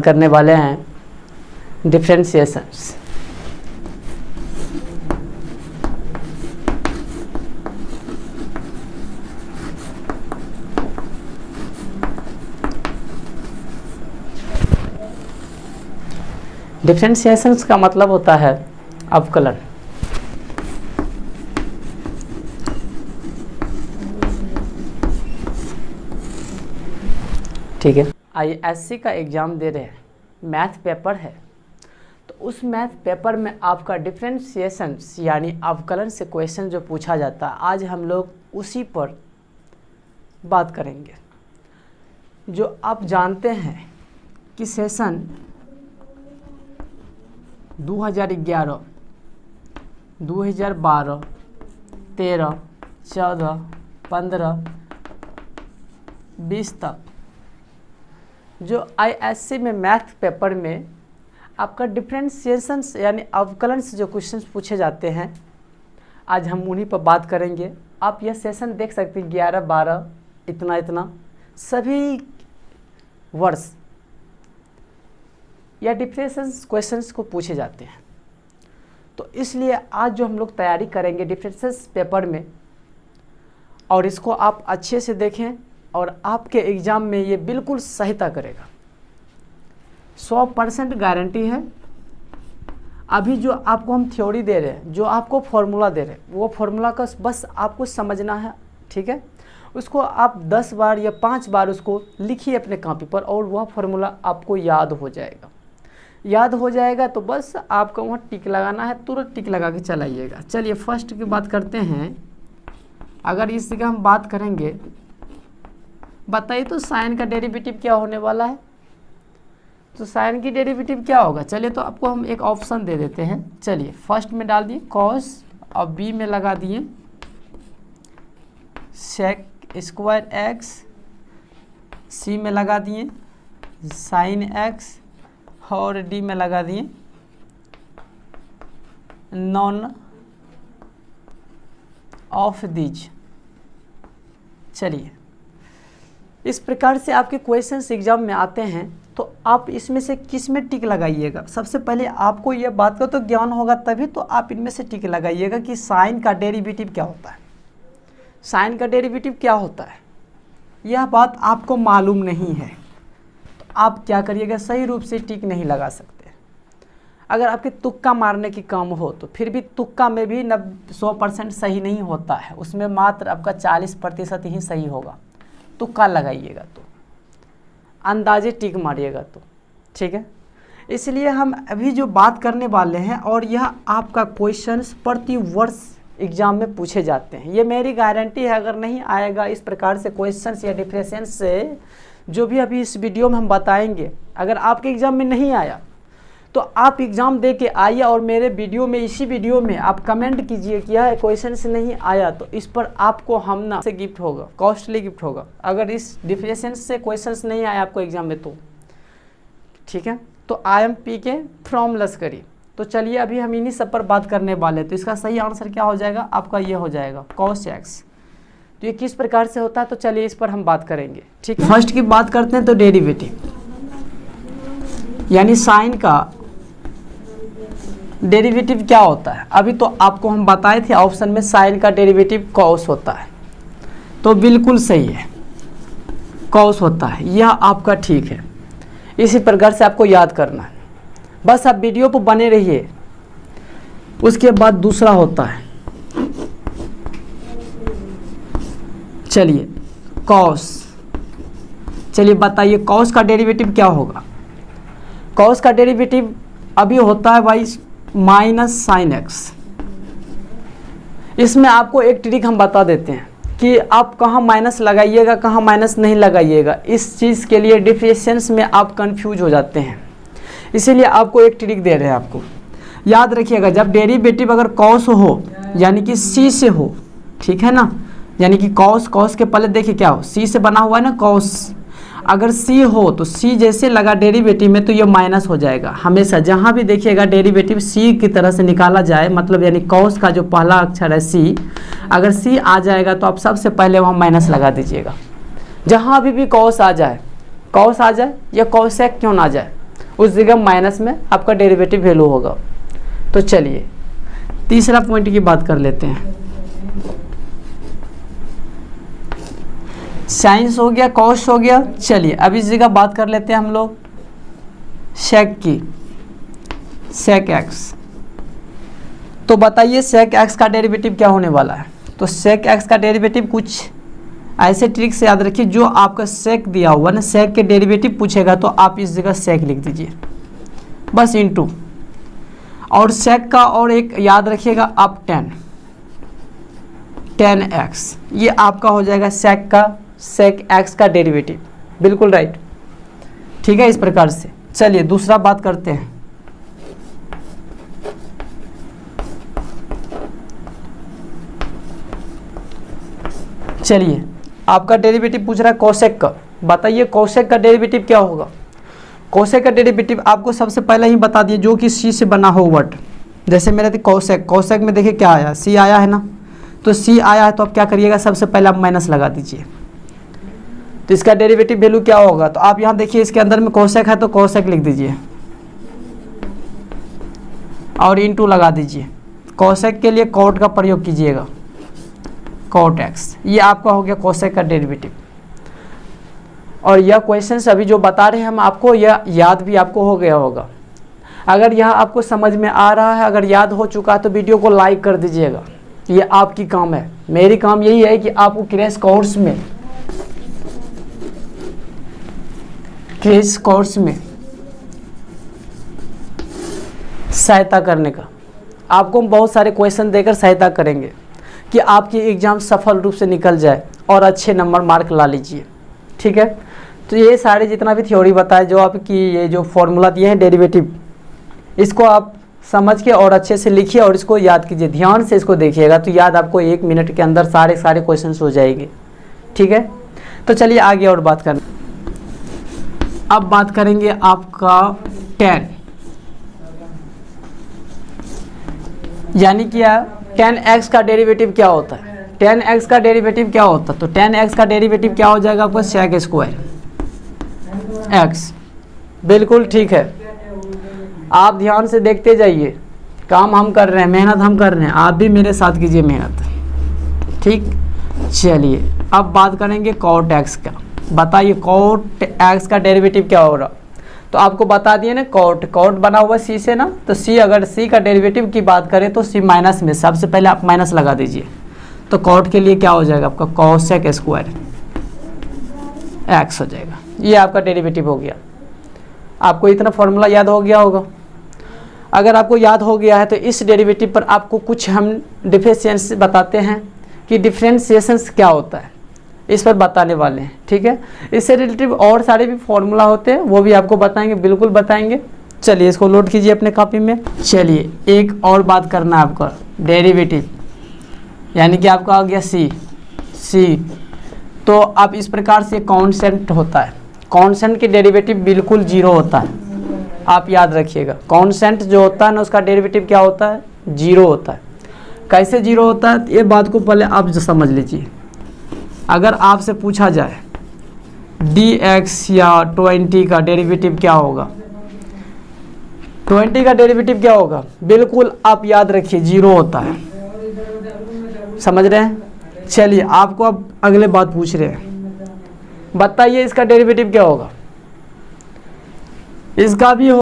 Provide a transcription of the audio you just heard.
करने वाले हैं डिफरेंशिएशंस। डिफरेंशिएशंस का मतलब होता है अवकलन। ठीक है, आईएससी का एग्ज़ाम दे रहे हैं, मैथ पेपर है, तो उस मैथ पेपर में आपका डिफरेंशिएशंस यानी अवकलन से क्वेश्चन जो पूछा जाता है, आज हम लोग उसी पर बात करेंगे। जो आप जानते हैं कि सेशन 2011, 2012, 13, 14, 15, 20 तक जो आईएससी में मैथ पेपर में आपका डिफरेंशिएशंस यानी अवकलन से जो क्वेश्चंस पूछे जाते हैं, आज हम उन्हीं पर बात करेंगे। आप यह सेशन देख सकते हैं 11, 12, इतना इतना सभी वर्ष या डिफरेंशिएशंस क्वेश्चंस को पूछे जाते हैं। तो इसलिए आज जो हम लोग तैयारी करेंगे डिफरेंशिएशंस पेपर में, और इसको आप अच्छे से देखें और आपके एग्ज़ाम में ये बिल्कुल सहायता करेगा। 100% गारंटी है। अभी जो आपको हम थ्योरी दे रहे हैं, जो आपको फॉर्मूला दे रहे हैं, वो फॉर्मूला का बस आपको समझना है, ठीक है। उसको आप 10 बार या 5 बार उसको लिखिए अपने कॉपी पर, और वह फॉर्मूला आपको याद हो जाएगा। याद हो जाएगा तो बस आपको वहाँ टिक लगाना है, तुरंत टिक लगा के चलाइएगा। चलिए फर्स्ट की बात करते हैं। अगर इस जगह हम बात करेंगे, बताइए तो साइन का डेरिवेटिव क्या होने वाला है। तो साइन की डेरिवेटिव क्या होगा, चलिए तो आपको हम एक ऑप्शन दे देते हैं। चलिए फर्स्ट में डाल दिए कॉस, और बी में लगा दिए सेक स्क्वायर एक्स, सी में लगा दिए साइन एक्स, और डी में लगा दिए नॉन ऑफ दीज। चलिए इस प्रकार से आपके क्वेश्चंस एग्जाम में आते हैं, तो आप इसमें से किस में टिक लगाइएगा। सबसे पहले आपको यह बात का तो ज्ञान होगा, तभी तो आप इनमें से टिक लगाइएगा कि साइन का डेरिवेटिव क्या होता है। साइन का डेरिवेटिव क्या होता है, यह बात आपको मालूम नहीं है, तो आप क्या करिएगा, सही रूप से टिक नहीं लगा सकते। अगर आपके तुक्का मारने की काम हो, तो फिर भी तुक्का में भी 100% सही नहीं होता है, उसमें मात्र आपका 40% ही सही होगा। तुक्का लगाइएगा तो अंदाजे टिक मारिएगा तो ठीक है। इसलिए हम अभी जो बात करने वाले हैं, और यह आपका क्वेश्चंस प्रति वर्ष एग्जाम में पूछे जाते हैं, ये मेरी गारंटी है। अगर नहीं आएगा इस प्रकार से क्वेश्चंस या डिफरेंशिएशंस से जो भी अभी इस वीडियो में हम बताएंगे, अगर आपके एग्जाम में नहीं आया तो आप एग्ज़ाम दे के आइए, और मेरे वीडियो में, इसी वीडियो में आप कमेंट कीजिए कि यह क्वेश्चन से नहीं आया, तो इस पर आपको हम से गिफ्ट होगा, कॉस्टली गिफ्ट होगा। अगर इस डिफरेंशिएशंस से क्वेश्चंस नहीं आया आपको एग्जाम में तो ठीक है। तो IMP के फ्रॉम लश्करी। तो चलिए अभी हम इन्हीं सब पर बात करने वाले हैं। तो इसका सही आंसर क्या हो जाएगा आपका, ये हो जाएगा cos x। तो ये किस प्रकार से होता है, तो चलिए इस पर हम बात करेंगे, ठीक है। फर्स्ट की बात करते हैं तो डेरिवेटिव यानी साइन का डेरिवेटिव क्या होता है। अभी तो आपको हम बताए थे ऑप्शन में साइन का डेरिवेटिव कॉस होता है, तो बिल्कुल सही है, कॉस होता है, यह आपका ठीक है। इसी प्रकार से आपको याद करना है, बस आप वीडियो पर बने रहिए। उसके बाद दूसरा होता है, चलिए कॉस। चलिए बताइए कॉस का डेरिवेटिव क्या होगा। कॉस का डेरिवेटिव अभी होता है भाई माइनस साइन एक्स। इसमें आपको एक ट्रिक हम बता देते हैं कि आप कहाँ माइनस लगाइएगा, कहाँ माइनस नहीं लगाइएगा। इस चीज़ के लिए डिफरेंशिएशंस में आप कंफ्यूज हो जाते हैं, इसीलिए आपको एक ट्रिक दे रहे हैं। आपको याद रखिएगा, जब डेरिवेटिव अगर कॉस हो यानी कि सी से हो, ठीक है ना, यानी कि कॉस के पहले देखिए क्या हो, सी से बना हुआ है ना कॉस। अगर सी हो तो सी जैसे लगा डेरिवेटिव में तो ये माइनस हो जाएगा। हमेशा जहाँ भी देखिएगा डेरिवेटिव सी की तरह से निकाला जाए, मतलब यानी कॉस का जो पहला अक्षर है सी, अगर सी आ जाएगा तो आप सबसे पहले वहाँ माइनस लगा दीजिएगा। जहाँ भी कॉस आ जाए या कॉसेक क्यों ना आ जाए, उस जगह माइनस में आपका डेरिवेटिव वैल्यू होगा। तो चलिए तीसरा पॉइंट की बात कर लेते हैं। साइंस हो गया, कॉस हो गया। चलिए अब इस जगह बात कर लेते हैं हम लोग सेक की, सेक एक्स। तो बताइए सेक एक्स का डेरिवेटिव क्या होने वाला है। तो सेक एक्स का डेरिवेटिव कुछ ऐसे ट्रिक से याद रखिए, जो आपका सेक दिया हुआ ना, सेक के डेरिवेटिव पूछेगा तो आप इस जगह सेक लिख दीजिए बस, इनटू। और सेक का और एक याद रखिएगा आप टेन एक्स, ये आपका हो जाएगा सेक एक्स का डेरिवेटिव। बिल्कुल राइट, ठीक है। इस प्रकार से चलिए दूसरा बात करते हैं। चलिए आपका डेरिवेटिव पूछ रहा है कोसेक का। बताइए कोसेक का डेरिवेटिव क्या होगा। कोसेक का डेरिवेटिव आपको सबसे पहले ही बता दिए, जो कि सी से बना हो वर्ड। जैसे मेरे थे कोसेक, कोसेक में देखिए क्या आया, सी आया है ना। तो सी आया है तो आप क्या करिएगा, सबसे पहले आप माइनस लगा दीजिए। तो इसका डेरिवेटिव वैल्यू क्या होगा, तो आप यहाँ देखिए इसके अंदर में कोसेक है तो कोसेक लिख दीजिए और इनटू लगा दीजिए। कोसेक के लिए कॉट का प्रयोग कीजिएगा, कॉट एक्स। ये आपका हो गया कोसेक का डेरिवेटिव। और यह क्वेश्चन अभी जो बता रहे हैं हम आपको, यह याद भी आपको हो गया होगा। अगर यह आपको समझ में आ रहा है, अगर याद हो चुका है तो वीडियो को लाइक कर दीजिएगा। ये आपकी काम है, मेरी काम यही है कि आपको क्रैश कोर्स में सहायता करने का। आपको हम बहुत सारे क्वेश्चन देकर सहायता करेंगे कि आपकी एग्ज़ाम सफल रूप से निकल जाए और अच्छे नंबर मार्क ला लीजिए, ठीक है। तो ये सारे जितना भी थ्योरी बताए, जो आपकी ये जो फॉर्मूला दिए हैं डेरिवेटिव, इसको आप समझ के और अच्छे से लिखिए और इसको याद कीजिए, ध्यान से इसको देखिएगा तो याद आपको 1 मिनट के अंदर सारे क्वेश्चन हो जाएंगे, ठीक है। तो चलिए आगे और बात करें। अब बात करेंगे आपका टेन, यानी क्या, टेन एक्स का डेरिवेटिव क्या होता है। टेन एक्स का डेरिवेटिव क्या होता है, तो टेन एक्स का डेरिवेटिव क्या हो जाएगा आपका, सेक स्क्वायर एक्स। बिल्कुल ठीक है, आप ध्यान से देखते जाइए, काम हम कर रहे हैं, मेहनत हम कर रहे हैं, आप भी मेरे साथ कीजिए मेहनत, ठीक। चलिए अब बात करेंगे कॉट एक्स का। बताइए कॉट एक्स का डेरिवेटिव क्या हो रहा। तो आपको बता दिए ना, कॉट बना हुआ सी से ना, तो सी, अगर सी का डेरिवेटिव की बात करें तो सी माइनस में, सबसे पहले आप माइनस लगा दीजिए। तो कॉट के लिए क्या हो जाएगा आपका, कोसेक स्क्वायर एक्स हो जाएगा। ये आपका डेरिवेटिव हो गया। आपको इतना फॉर्मूला याद हो गया होगा। अगर आपको याद हो गया है तो इस डेरिवेटिव पर आपको कुछ हम डिफरेंशिएशन बताते हैं कि डिफरेंशिएशन क्या होता है, इस पर बताने वाले हैं, ठीक है। इससे रिलेटिव और सारे भी फॉर्मूला होते हैं, वो भी आपको बताएंगे, बिल्कुल बताएंगे। चलिए इसको लोड कीजिए अपने कॉपी में। चलिए एक और बात करना है आपका, डेरिवेटिव यानी कि आपका आ गया सी। तो आप इस प्रकार से कांस्टेंट होता है, कांस्टेंट के डेरिवेटिव बिल्कुल 0 होता है। आप याद रखिएगा, कांस्टेंट जो होता है ना, उसका डेरिवेटिव क्या होता है, 0 होता है। कैसे 0 होता है, ये बात को पहले आप समझ लीजिए। अगर आपसे पूछा जाए dx या 20 का डेरिवेटिव क्या होगा, 20 का डेरिवेटिव क्या होगा, बिल्कुल आप याद रखिए 0 होता है। समझ रहे हैं। चलिए आपको अब अगले बात पूछ रहे हैं, बताइए इसका डेरिवेटिव क्या होगा। इसका भी